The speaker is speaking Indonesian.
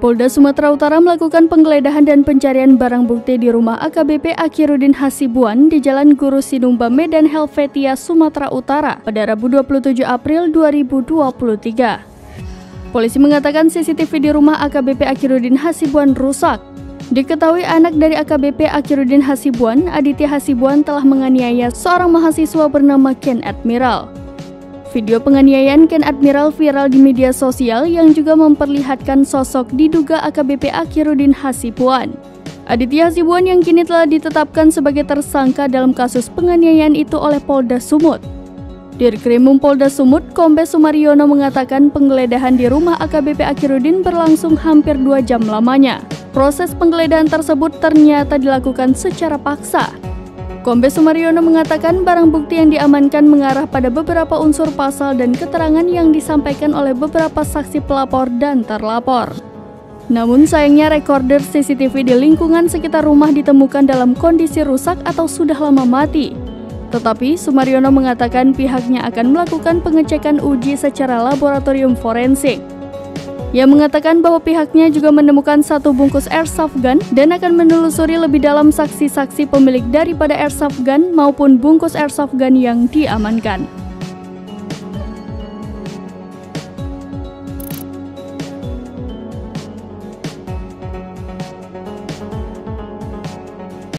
Polda Sumatera Utara melakukan penggeledahan dan pencarian barang bukti di rumah AKBP Akhiruddin Hasibuan di Jalan Guru Sinumba, Medan Helvetia, Sumatera Utara pada Rabu 27 April 2023. Polisi mengatakan CCTV di rumah AKBP Akhiruddin Hasibuan rusak. Diketahui anak dari AKBP Akhiruddin Hasibuan, Aditya Hasibuan, telah menganiaya seorang mahasiswa bernama Ken Admiral. Video penganiayaan Ken Admiral viral di media sosial yang juga memperlihatkan sosok diduga AKBP Akhiruddin Hasibuan. Aditya Hasibuan yang kini telah ditetapkan sebagai tersangka dalam kasus penganiayaan itu oleh Polda Sumut. Dirkrimum Polda Sumut, Kombes Sumaryono mengatakan penggeledahan di rumah AKBP Akhiruddin berlangsung hampir 2 jam lamanya. Proses penggeledahan tersebut ternyata dilakukan secara paksa. Kombes Sumaryono mengatakan barang bukti yang diamankan mengarah pada beberapa unsur pasal dan keterangan yang disampaikan oleh beberapa saksi pelapor dan terlapor. Namun sayangnya rekorder CCTV di lingkungan sekitar rumah ditemukan dalam kondisi rusak atau sudah lama mati. Tetapi Sumaryono mengatakan pihaknya akan melakukan pengecekan uji secara laboratorium forensik. Ia mengatakan bahwa pihaknya juga menemukan 1 bungkus airsoft gun dan akan menelusuri lebih dalam saksi-saksi pemilik daripada airsoft gun maupun bungkus airsoft gun yang diamankan.